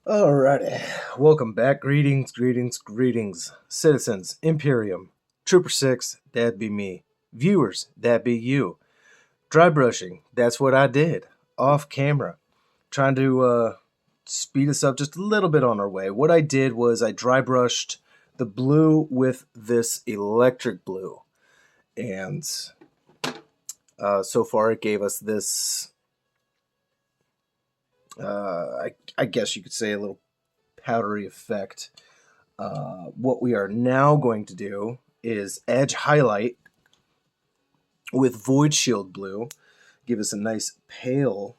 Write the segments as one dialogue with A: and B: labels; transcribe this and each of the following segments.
A: Alrighty, welcome back. Greetings, greetings, greetings, citizens, Imperium, Trooper 6, that be me, viewers, that be you. Dry brushing, that's what I did, off camera, trying to speed us up just a little bit on our way. What I did was I dry brushed the blue with this electric blue, and so far it gave us this, I guess you could say, a little powdery effect. What we are now going to do is edge highlight with void shield blue, give us a nice pale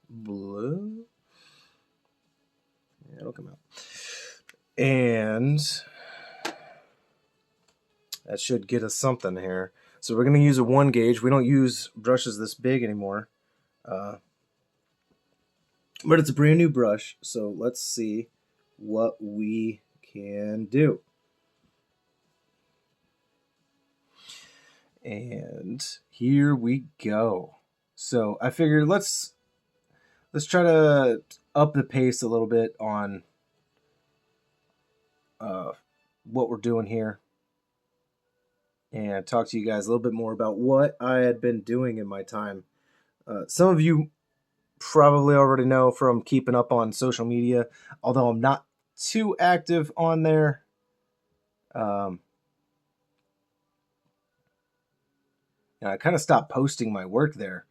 A: blue. Yeah, it'll come out. And that should get us something here. So we're going to use a 1 gauge. We don't use brushes this big anymore. But it's a brand new brush, so let's see what we can do. And here we go. So I figured let's try to up the pace a little bit on what we're doing here, and talk to you guys a little bit more about what I had been doing in my time. Some of you probably already know from keeping up on social media, although I'm not too active on there. I kind of stopped posting my work there,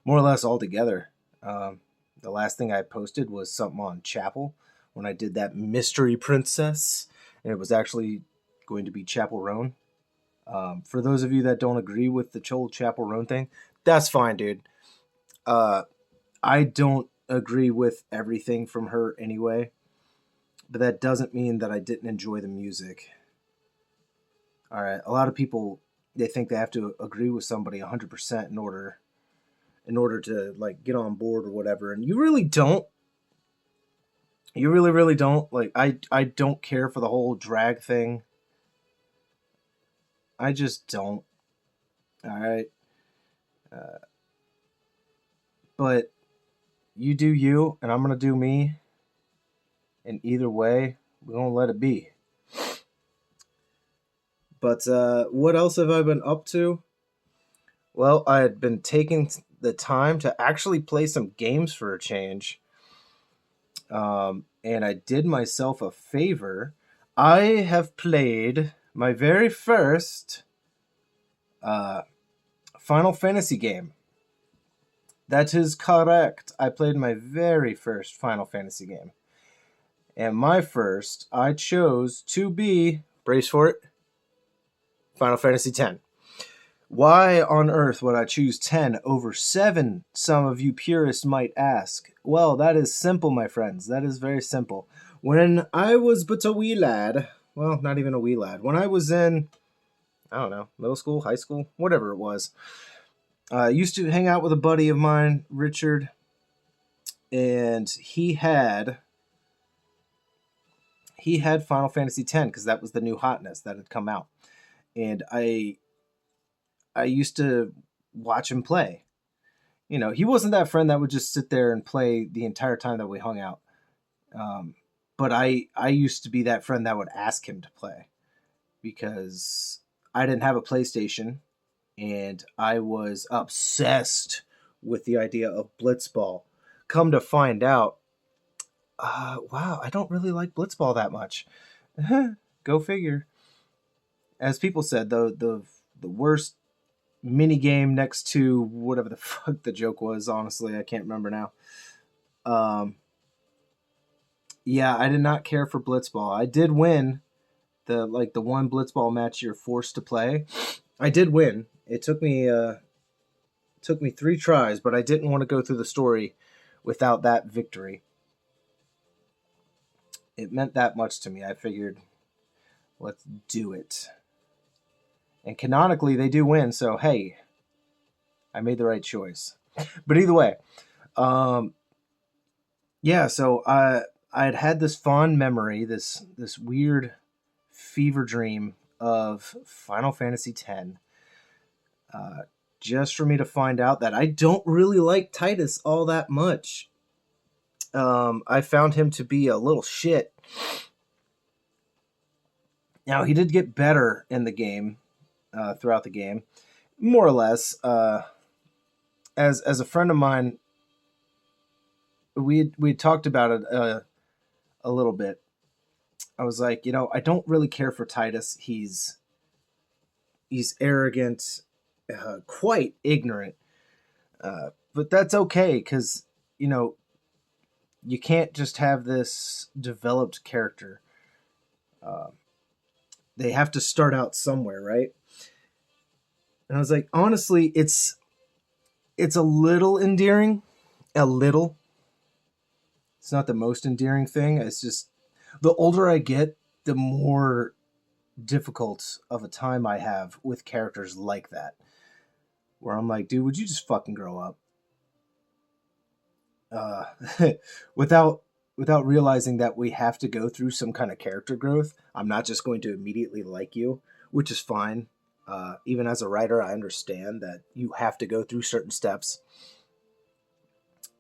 A: more or less altogether. The last thing I posted was something on Chapel when I did that Mystery Princess, and it was actually going to be Chapel Roan. For those of you that don't agree with the whole Chapel Roan thing, that's fine, dude. I don't agree with everything from her anyway, but that doesn't mean that I didn't enjoy the music. All right, a lot of people, they think they have to agree with somebody 100% in order to like get on board or whatever, and you really don't. You really don't. Like I don't care for the whole drag thing. I just don't. All right. But you do you, and I'm going to do me. And either way, we're going to let it be. But what else have I been up to? Well, I had been taking the time to actually play some games for a change. And I did myself a favor. I have played my very first Final Fantasy game. That is correct. I played my very first Final Fantasy game. And my first, I chose to be, brace for it, Final Fantasy X. Why on earth would I choose 10 over 7, some of you purists might ask? Well, that is simple, my friends. That is very simple. When I was but a wee lad, well, not even a wee lad, when I was in, I don't know, middle school, high school, whatever it was, I used to hang out with a buddy of mine, Richard, and he had Final Fantasy X because that was the new hotness that had come out. And I used to watch him play. You know, he wasn't that friend that would just sit there and play the entire time that we hung out. But I used to be that friend that would ask him to play because I didn't have a PlayStation and I was obsessed with the idea of Blitzball. Come to find out, wow, I don't really like Blitzball that much. Go figure. As people said, the worst mini game next to whatever the fuck the joke was. Honestly, I can't remember now. Yeah, I did not care for Blitzball. I did win the one Blitzball match you're forced to play. I did win. It took me 3 tries, but I didn't want to go through the story without that victory. It meant that much to me. I figured, let's do it. And canonically, they do win, so hey, I made the right choice. But either way, yeah, so I had this fond memory, this weird fever dream of Final Fantasy X, just for me to find out that I don't really like Titus all that much. I found him to be a little shit. Now, he did get better in the game, throughout the game, more or less. As a friend of mine, we talked about it a little bit. I was like, I don't really care for Titus. He's arrogant, quite ignorant, but that's okay because you can't just have this developed character. They have to start out somewhere, right? And I was like, honestly, it's a little endearing, a little. It's not the most endearing thing. It's just the older I get, the more difficult of a time I have with characters like that, where I'm like, dude, would you just fucking grow up? Without realizing that we have to go through some kind of character growth. I'm not just going to immediately like you, which is fine. Even as a writer, I understand that you have to go through certain steps,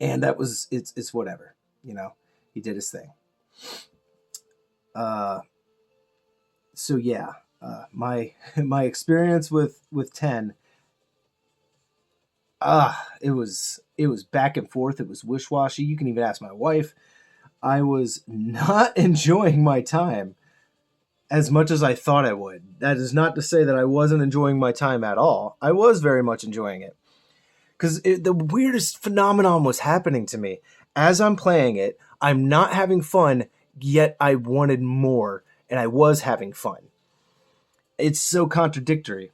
A: and that was it's whatever. He did his thing. So yeah, my experience with 10, it was back and forth. It was wish-washy. You can even ask my wife. I was not enjoying my time as much as I thought I would. That is not to say that I wasn't enjoying my time at all. I was very much enjoying it. Because the weirdest phenomenon was happening to me. As I'm playing it, I'm not having fun, yet I wanted more, and I was having fun. It's so contradictory.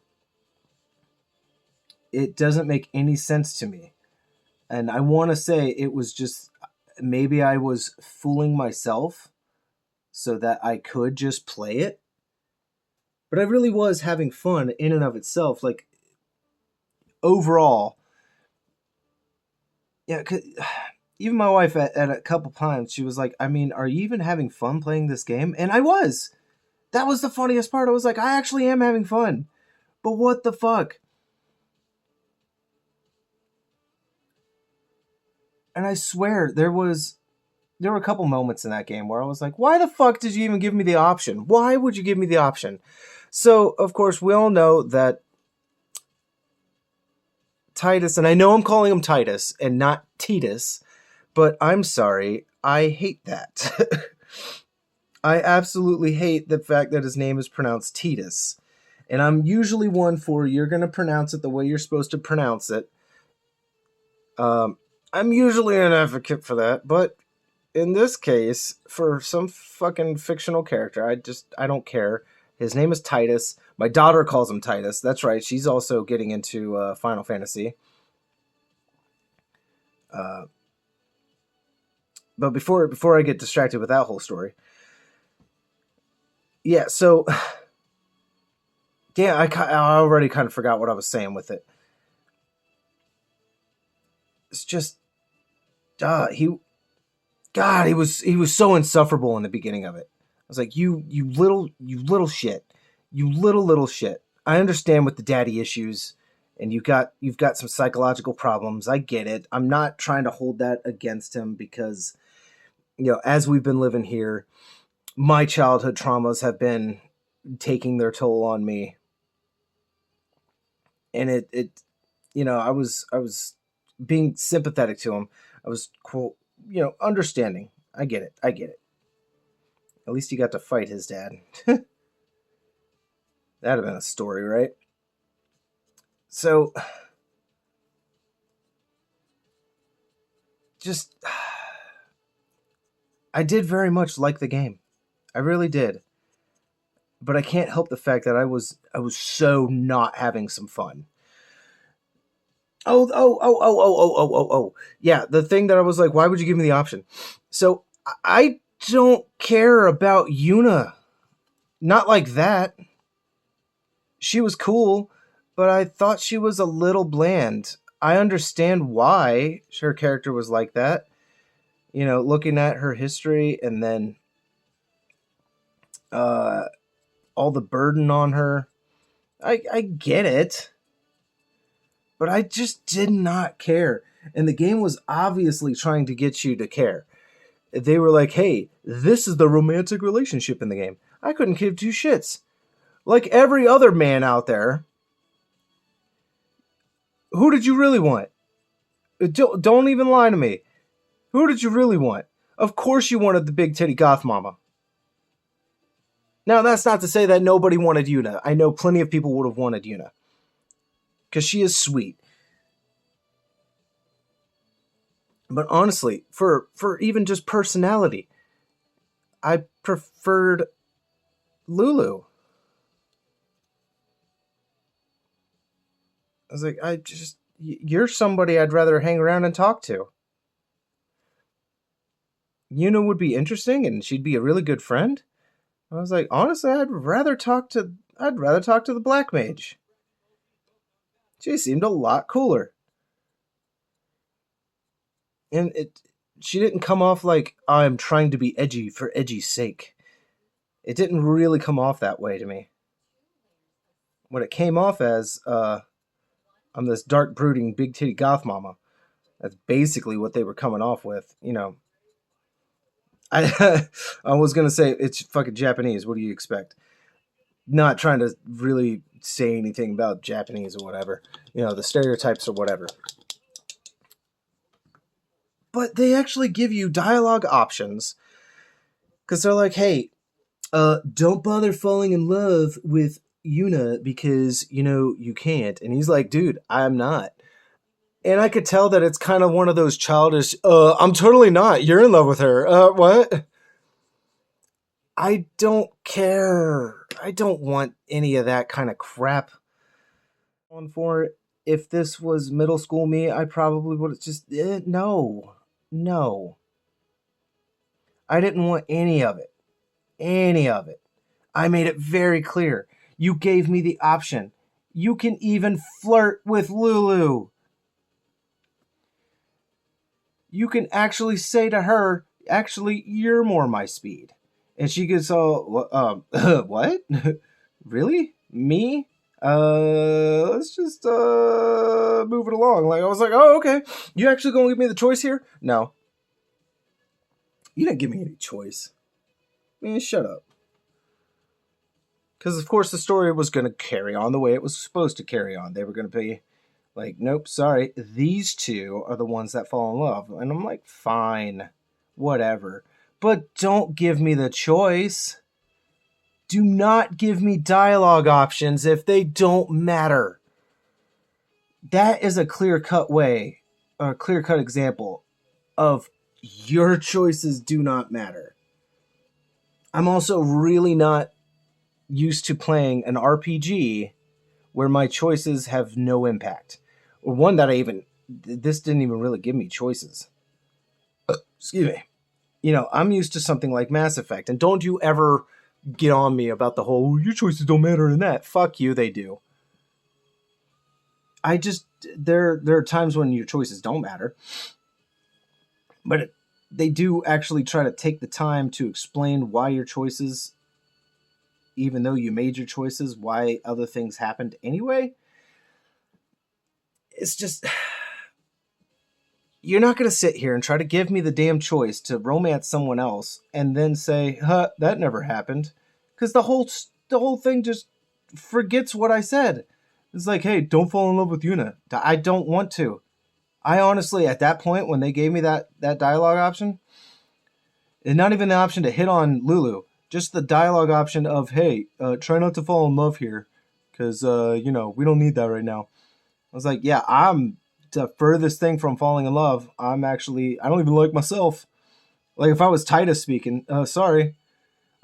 A: It doesn't make any sense to me. And I want to say it was just, maybe I was fooling myself so that I could just play it. But I really was having fun in and of itself. Like, overall, yeah, even my wife at a couple times, she was like, I mean, are you even having fun playing this game? And I was. That was the funniest part. I was like, I actually am having fun. But what the fuck? And I swear, there were a couple moments in that game where I was like, why the fuck did you even give me the option? Why would you give me the option? So, of course, we all know that Titus, and I know I'm calling him Titus and not Titus, but I'm sorry, I hate that. I absolutely hate the fact that his name is pronounced Titus. And I'm usually one for, you're going to pronounce it the way you're supposed to pronounce it. I'm usually an advocate for that, but in this case, for some fucking fictional character, I don't care. His name is Titus. My daughter calls him Titus. That's right. She's also getting into Final Fantasy. But before I get distracted with that whole story, yeah. So, yeah, I already kind of forgot what I was saying with it. It's just, he was so insufferable in the beginning of it. I was like, you little shit, you little shit. I understand with the daddy issues, and you've got some psychological problems. I get it. I'm not trying to hold that against him because, as we've been living here, my childhood traumas have been taking their toll on me, and I was being sympathetic to him. I was, quote, understanding. I get it. At least he got to fight his dad. That'd have been a story, right? So, just, I did very much like the game. I really did. But I can't help the fact that I was so not having some fun. Oh. Yeah, the thing that I was like, why would you give me the option? So, I don't care about Yuna. Not like that. She was cool, but I thought she was a little bland. I understand why her character was like that. Looking at her history and then all the burden on her. I get it. But I just did not care. And the game was obviously trying to get you to care. They were like, hey, this is the romantic relationship in the game. I couldn't give two shits. Like every other man out there, who did you really want? Don't even lie to me. Who did you really want? Of course you wanted the big titty goth mama. Now, that's not to say that nobody wanted Yuna. I know plenty of people would have wanted Yuna. Because she is sweet. But honestly, for even just personality, I preferred Lulu. I was like, you're somebody I'd rather hang around and talk to. Yuna would be interesting and she'd be a really good friend. I was like, honestly, I'd rather talk to the Black Mage. She seemed a lot cooler. And she didn't come off like I'm trying to be edgy for edgy's sake. It didn't really come off that way to me. What it came off as, I'm this dark, brooding, big titty goth mama. That's basically what they were coming off with, you know. I was gonna say it's fucking Japanese. What do you expect? Not trying to really say anything about Japanese or whatever, you know, the stereotypes or whatever. But they actually give you dialogue options because they're like, hey, don't bother falling in love with Yuna because, you know, you can't. And he's like, dude, I'm not. And I could tell that it's kind of one of those childish, I'm totally not. You're in love with her. What? I don't care. I don't want any of that kind of crap on for it. If this was middle school me, I probably would have just, no. I didn't want any of it. Any of it. I made it very clear. You gave me the option. You can even flirt with Lulu. You can actually say to her, actually, you're more my speed. And she gets all, what? Really? Me? Let's just, move it along. Like, I was like, oh, okay. You actually gonna give me the choice here? No. You didn't give me any choice. Man, shut up. Because, of course, the story was going to carry on the way it was supposed to carry on. They were going to be like, nope, sorry, these two are the ones that fall in love. And I'm like, fine, whatever. But don't give me the choice. Do not give me dialogue options if they don't matter. That is a clear-cut way, or a clear-cut example of your choices do not matter. I'm also really not used to playing an RPG where my choices have no impact. Or one that this didn't even really give me choices. Excuse me. You know, I'm used to something like Mass Effect, and don't you ever get on me about the whole, your choices don't matter in that. Fuck you, they do. There are times when your choices don't matter. But they do actually try to take the time to explain why your choices, even though you made your choices, why other things happened anyway. It's just, you're not going to sit here and try to give me the damn choice to romance someone else and then say, that never happened. Because the whole thing just forgets what I said. It's like, hey, don't fall in love with Yuna. I don't want to. I honestly, at that point, when they gave me that dialogue option, and not even the option to hit on Lulu, just the dialogue option of, hey, try not to fall in love here, because, you know, we don't need that right now. I was like, yeah, I'm the furthest thing from falling in love. I don't even like myself. Like, if I was Titus speaking, sorry,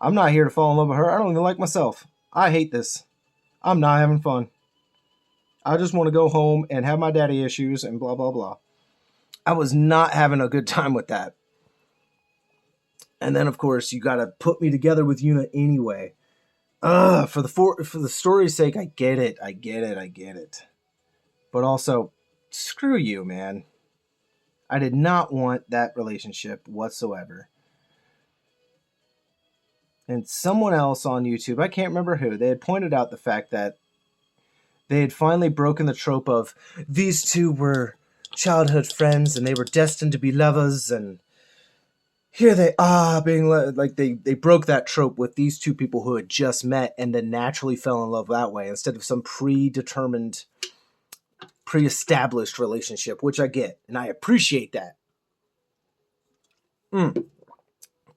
A: I'm not here to fall in love with her. I don't even like myself. I hate this. I'm not having fun. I just want to go home and have my daddy issues and blah, blah, blah. I was not having a good time with that. And then, of course, you got to put me together with Yuna anyway. For the story's sake, I get it. But also, screw you, man. I did not want that relationship whatsoever. And someone else on YouTube, I can't remember who, they had pointed out the fact that they had finally broken the trope of these two were childhood friends and they were destined to be lovers, and here they are being like they broke that trope with these two people who had just met and then naturally fell in love that way instead of some predetermined, pre-established relationship, which I get and I appreciate that. I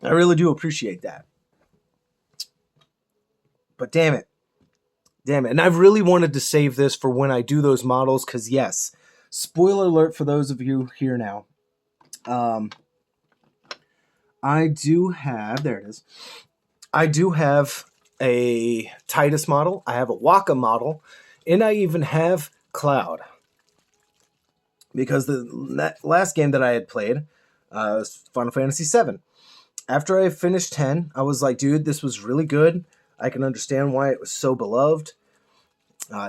A: really do appreciate that. But damn it. And I've really wanted to save this for when I do those models, because yes, spoiler alert for those of you here now. I do have, there it is. I do have a Titus model. I have a Waka model. And I even have Cloud. Because the last game that I had played was Final Fantasy VII. After I finished 10, I was like, dude, this was really good. I can understand why it was so beloved.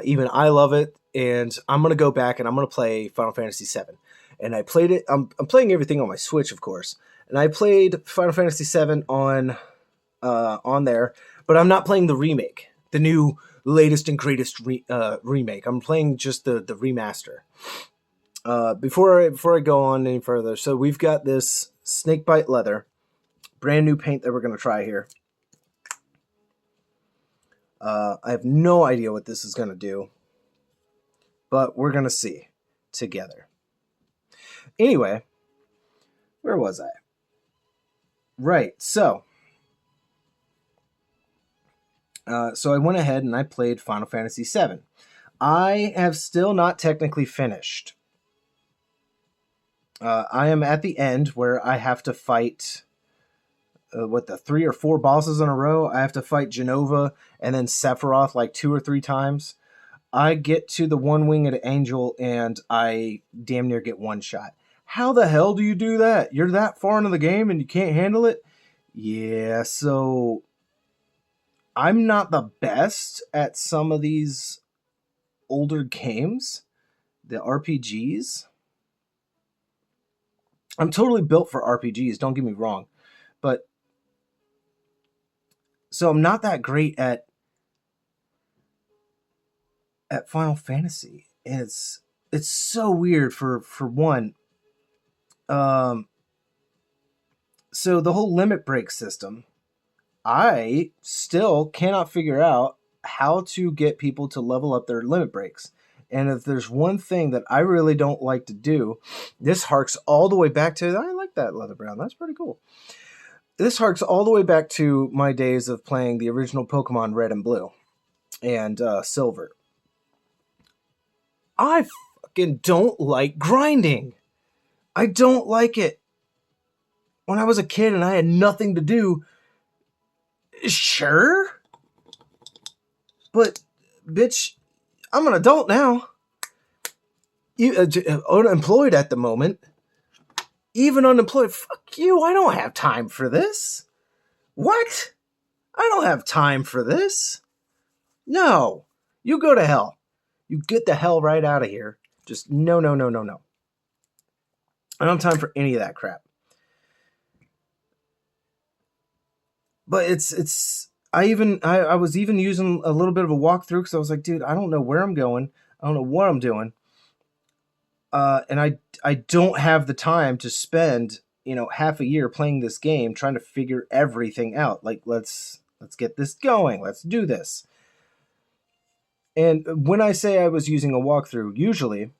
A: Even I love it. And I'm going to go back and I'm going to play Final Fantasy VII. And I played it. I'm playing everything on my Switch, of course. And I played Final Fantasy VII on there. But I'm not playing the remake. The new latest and greatest remake. I'm playing just the remaster. Before I go on any further, so we've got this snakebite leather, brand new paint that we're going to try here. I have no idea what this is going to do, but we're going to see together. Anyway, where was I? Right, so I went ahead and I played Final Fantasy VII. I have still not technically finished. I am at the end where I have to fight, the 3 or 4 bosses in a row. I have to fight Genova and then Sephiroth like 2 or 3 times. I get to the one-winged angel and I damn near get one shot. How the hell do you do that? You're that far into the game and you can't handle it? Yeah, so I'm not the best at some of these older games, the RPGs. I'm totally built for RPGs, don't get me wrong. But so I'm not that great at Final Fantasy. And it's so weird for one. So the whole limit break system, I still cannot figure out how to get people to level up their limit breaks. And if there's one thing that I really don't like to do, this harks all the way back to, I like that leather brown. That's pretty cool. This harks all the way back to my days of playing the original Pokemon Red and Blue and Silver. I fucking don't like grinding. I don't like it. When I was a kid and I had nothing to do, sure. But, bitch, I'm an adult now. Unemployed at the moment. Even unemployed. Fuck you, I don't have time for this. What? I don't have time for this. No. You go to hell. You get the hell right out of here. Just no. I don't have time for any of that crap. But I was even using a little bit of a walkthrough because I was like, dude, I don't know where I'm going. I don't know what I'm doing. And I don't have the time to spend, half a year playing this game trying to figure everything out. Like, let's get this going. Let's do this. And when I say I was using a walkthrough, usually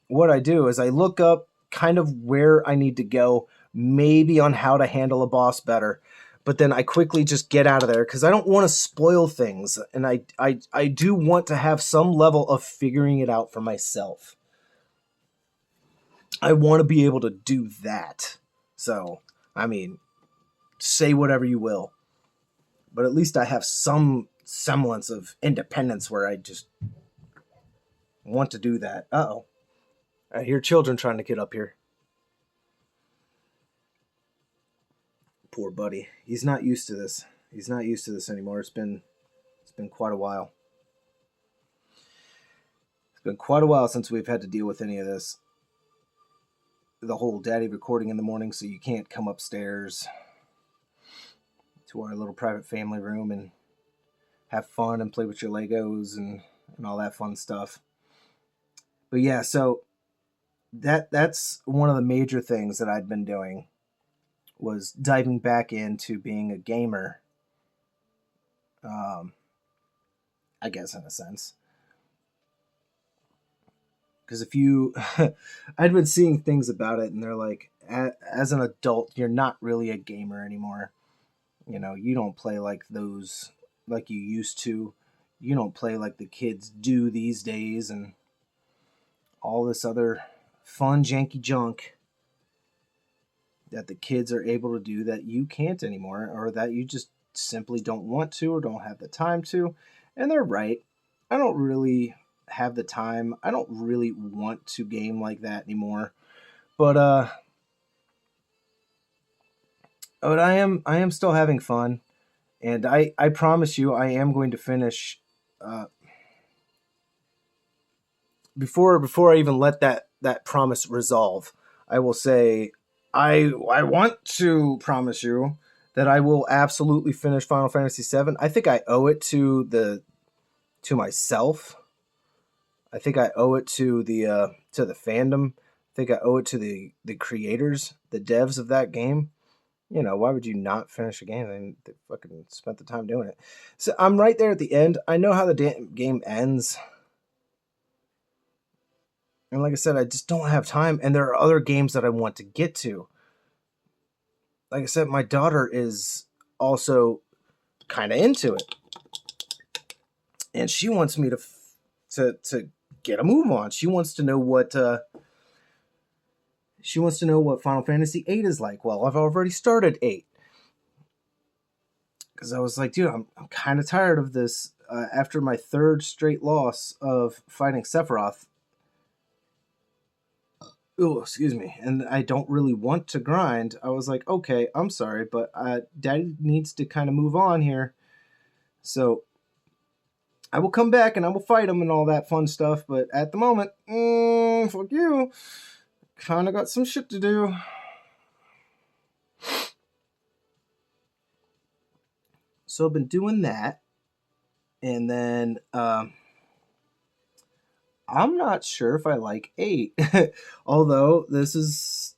A: what I do is I look up kind of where I need to go, maybe on how to handle a boss better. But then I quickly just get out of there because I don't want to spoil things. And I do want to have some level of figuring it out for myself. I want to be able to do that. So, I mean, say whatever you will. But at least I have some semblance of independence where I just want to do that. Uh-oh. I hear children trying to get up here. Poor buddy. He's not used to this. He's not used to this anymore. It's been quite a while. It's been quite a while since we've had to deal with any of this. The whole daddy recording in the morning so you can't come upstairs to our little private family room and have fun and play with your Legos and all that fun stuff. But yeah, so that's one of the major things that I'd been doing was diving back into being a gamer. I guess in a sense. Because if you, I'd been seeing things about it, and they're like, as an adult, you're not really a gamer anymore. You know, you don't play like those, like you used to. You don't play like the kids do these days, and all this other fun, janky junk that the kids are able to do that you can't anymore, or that you just simply don't want to or don't have the time to. And they're right. I don't really have the time. I don't really want to game like that anymore. But I am still having fun, and I promise you I am going to finish before I even let that promise resolve. I will say I want to promise you that I will absolutely finish Final Fantasy VII. I think I owe it to myself. I think I owe it to the fandom. I think I owe it to the creators, the devs of that game. You know, why would you not finish a game? They fucking spent the time doing it. So I'm right there at the end. I know how the game ends. And like I said, I just don't have time. And there are other games that I want to get to. Like I said, my daughter is also kind of into it. And she wants me to get a move on. She wants to know what Final Fantasy VIII is like. Well, I've already started 8. Because I was like, dude, I'm kind of tired of this. After my 3rd straight loss of fighting Sephiroth. Oh, excuse me. And I don't really want to grind. I was like, okay, I'm sorry, but Daddy needs to kind of move on here. So I will come back and I will fight him and all that fun stuff. But at the moment, fuck you. Kind of got some shit to do. So I've been doing that. And then I'm not sure if I like 8. Although this is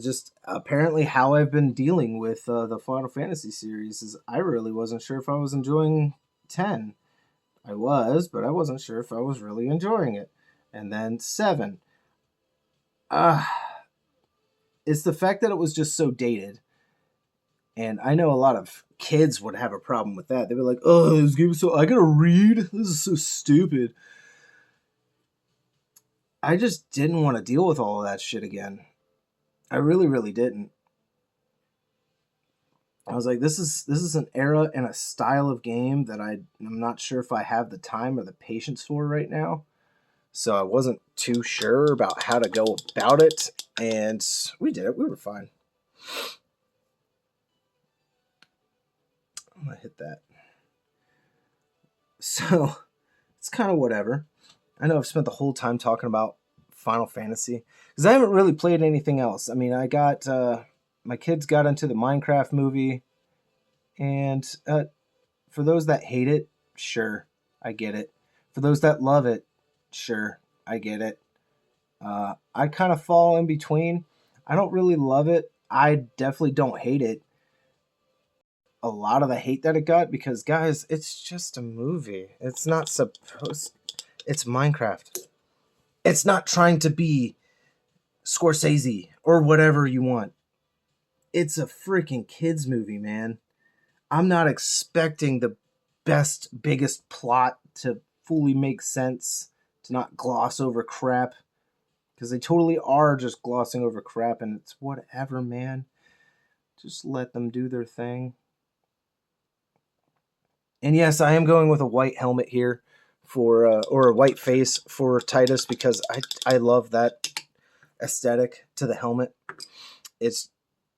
A: just apparently how I've been dealing with the Final Fantasy series. Is I really wasn't sure if I was enjoying 10. I was, but I wasn't sure if I was really enjoying it. And then 7. It's the fact that it was just so dated. And I know a lot of kids would have a problem with that. They'd be like, oh, this game is so... I gotta read? This is so stupid. I just didn't want to deal with all of that shit again. I really, really didn't. I was like, this is an era and a style of game that I'm not sure if I have the time or the patience for right now. So I wasn't too sure about how to go about it. And we did it. We were fine. I'm going to hit that. So it's kind of whatever. I know I've spent the whole time talking about Final Fantasy because I haven't really played anything else. I mean, I got my kids got into the Minecraft movie, and for those that hate it, sure, I get it. For those that love it, sure, I get it. I kind of fall in between. I don't really love it. I definitely don't hate it. A lot of the hate that it got, because guys, it's just a movie. It's not supposed... It's Minecraft. It's not trying to be Scorsese or whatever you want. It's a freaking kids movie, man. I'm not expecting the best, biggest plot to fully make sense, to not gloss over crap, because they totally are just glossing over crap, and it's whatever, man. Just let them do their thing. And yes, I am going with a white helmet here for or a white face for Titus, because I love that aesthetic to the helmet. It's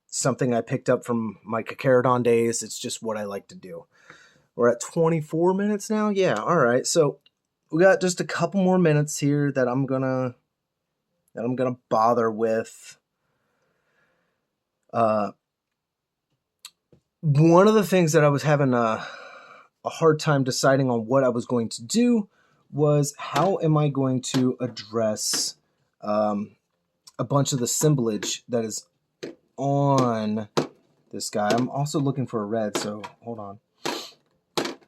A: something I picked up from my Kakarodon days. It's just what I like to do. We're at 24 minutes now. Yeah, all right. So we got just a couple more minutes here that I'm gonna bother with. One of the things that I was having a hard time deciding on what I was going to do was, how am I going to address a bunch of the symbolage that is on this guy. I'm also looking for a red, so hold on.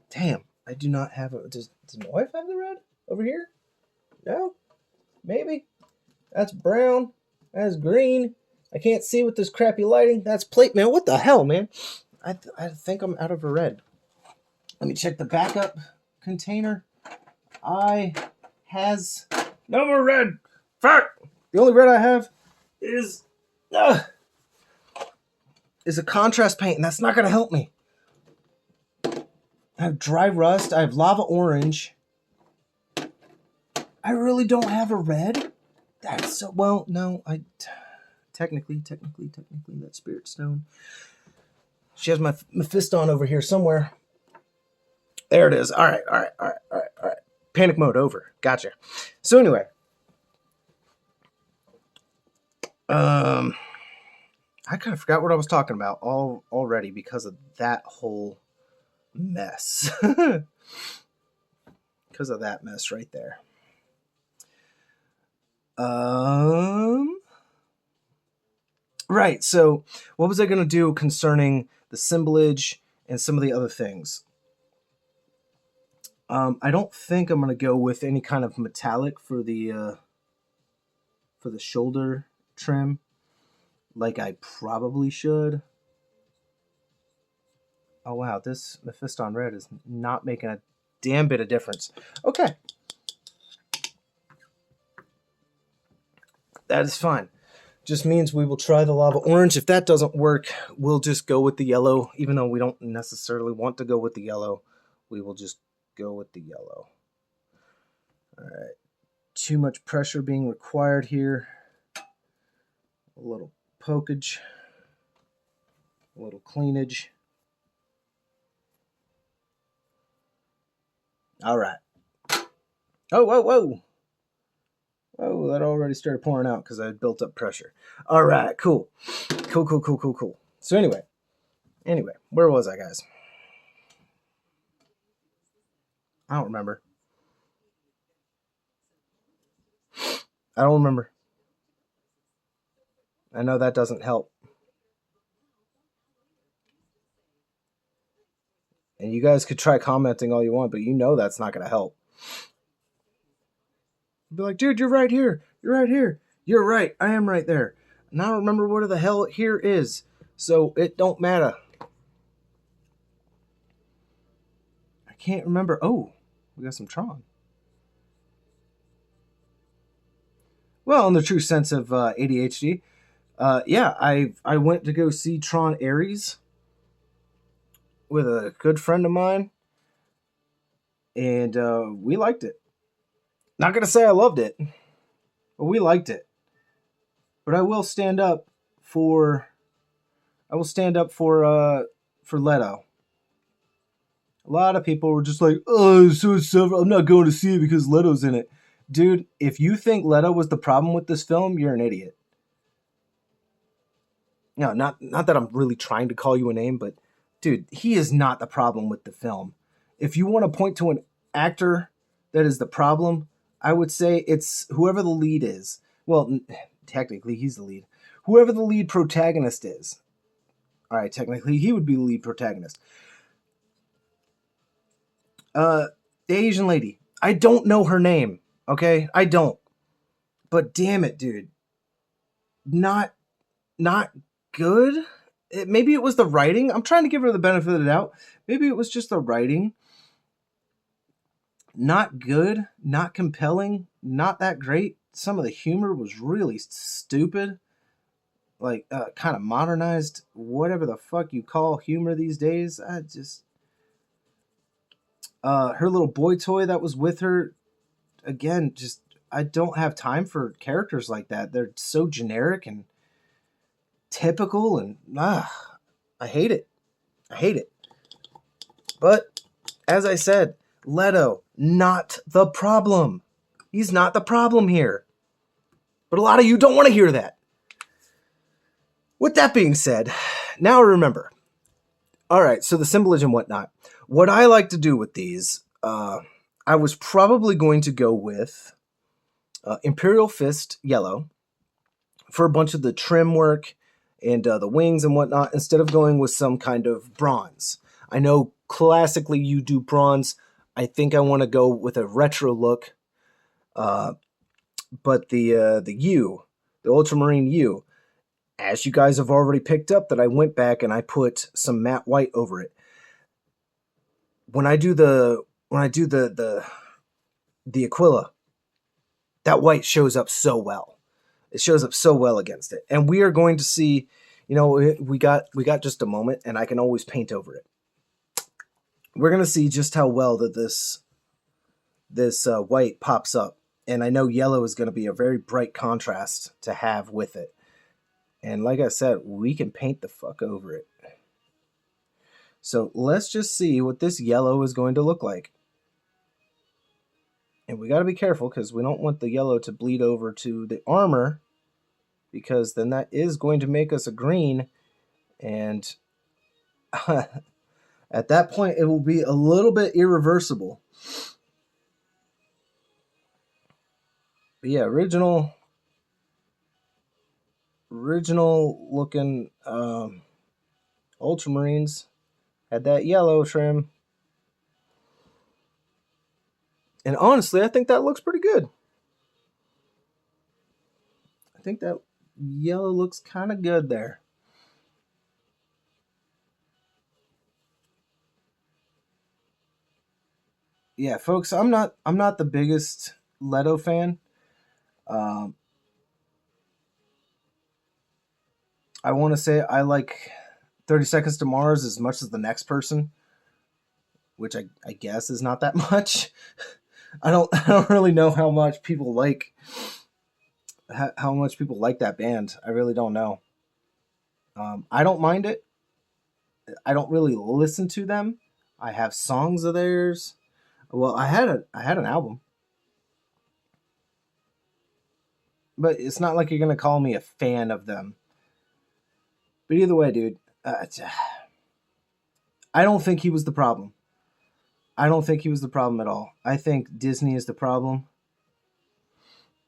A: Damn, I do not have a... Does my wife have the red over here? No? Maybe? That's brown. That's green. I can't see with this crappy lighting. That's plate mail. What the hell, man? I think I'm out of a red. Let me check the backup container. Has no more red. Fuck! The only red I have is a contrast paint, and that's not going to help me. I have dry rust. I have lava orange. I really don't have a red. That's so... Well, no, technically, that spirit stone. She has my Mephiston over here somewhere. There it is. All right. Panic mode over. Gotcha. So anyway, I kind of forgot what I was talking about already because of that whole mess. Because of that mess right there. Right. So what was I going to do concerning the symbolage and some of the other things? I don't think I'm going to go with any kind of metallic for the shoulder trim, like I probably should. Oh wow, this Mephiston red is not making a damn bit of difference. Okay, that is fine. Just means we will try the lava orange. If that doesn't work, we'll just go with the yellow. Even though we don't necessarily want to go with the yellow, we will just go with the yellow. All right. Too much pressure being required here. A little pokage. A little cleanage. All right. Oh, whoa. Oh, that already started pouring out because I had built up pressure. All right, cool. So anyway, where was I, guys? I don't remember. I know that doesn't help. And you guys could try commenting all you want, but you know that's not going to help. Be like, dude, you're right here. You're right. I am right there. And I don't remember what the hell here is. So it don't matter. I can't remember. Oh, we got some Tron. Well, in the true sense of ADHD, yeah, I went to go see Tron Ares with a good friend of mine, and we liked it. Not gonna say I loved it, but we liked it. But I will stand up for Leto. A lot of people were just like, "Oh, so I'm not going to see it because Leto's in it." Dude, if you think Leto was the problem with this film, you're an idiot. No, not that I'm really trying to call you a name, but dude, he is not the problem with the film. If you want to point to an actor that is the problem, I would say it's whoever the lead is. Well, technically, he's the lead. Whoever the lead protagonist is. All right, technically, he would be the lead protagonist. The Asian lady. I don't know her name, okay? I don't. But damn it, dude. Not good? Maybe it was the writing. I'm trying to give her the benefit of the doubt. Maybe it was just the writing. Not good, not compelling, not that great. Some of the humor was really stupid. Like, kind of modernized, whatever the fuck you call humor these days. Her little boy toy that was with her, again, just, I don't have time for characters like that. They're so generic and typical, and I hate it. But, as I said, Leto, not the problem. He's not the problem here. But a lot of you don't want to hear that. With that being said, now remember. All right, so the symbolage and whatnot. What I like to do with these, I was probably going to go with Imperial Fist Yellow for a bunch of the trim work and the wings and whatnot, instead of going with some kind of bronze. I know classically you do bronze. I think I want to go with a retro look. But the U, the Ultramarine U, as you guys have already picked up, that I went back and I put some matte white over it. When I do the Aquila, that white shows up so well. It shows up so well against it. And we are going to see, we got just a moment, and I can always paint over it. We're going to see just how well that this white pops up. And I know yellow is going to be a very bright contrast to have with it. And like I said, we can paint the fuck over it. So let's just see what this yellow is going to look like. And we got to be careful because we don't want the yellow to bleed over to the armor, because then that is going to make us a green. And at that point, it will be a little bit irreversible. But yeah, original looking Ultramarines had that yellow trim. And honestly, I think that looks pretty good. I think that yellow looks kind of good there. Yeah, folks, I'm not the biggest Leto fan. I want to say I like 30 Seconds to Mars as much as the next person, which I guess is not that much. I don't really know how much people like that band. I really don't know. I don't mind it. I don't really listen to them. I have songs of theirs. Well, I had an album, but it's not like you're gonna call me a fan of them. But either way, dude, I don't think he was the problem. I don't think he was the problem at all. I think Disney is the problem.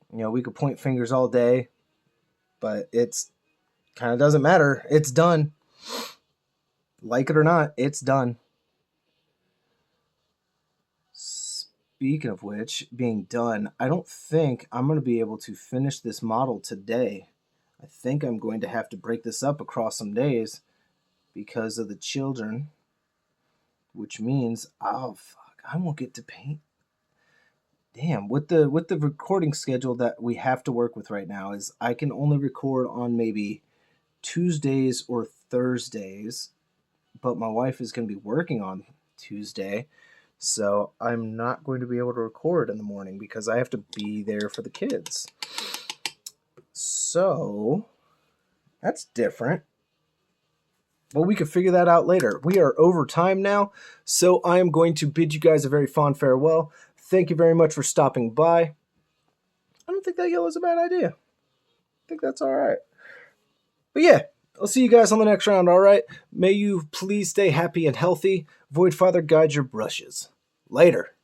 A: We could point fingers all day, but it's kind of doesn't matter. It's done. Like it or not, it's done. Speaking of which, being done, I don't think I'm going to be able to finish this model today. I think I'm going to have to break this up across some days because of the children, which means, oh fuck, I won't get to paint. Damn, with the recording schedule that we have to work with right now, is I can only record on maybe Tuesdays or Thursdays, but my wife is going to be working on Tuesday, so I'm not going to be able to record in the morning because I have to be there for the kids. So that's different. But we can figure that out later. We are over time now, so I am going to bid you guys a very fond farewell. Thank you very much for stopping by. I don't think that yellow is a bad idea. I think that's all right. But yeah, I'll see you guys on the next round, all right? May you please stay happy and healthy. Void Father, guide your brushes. Later.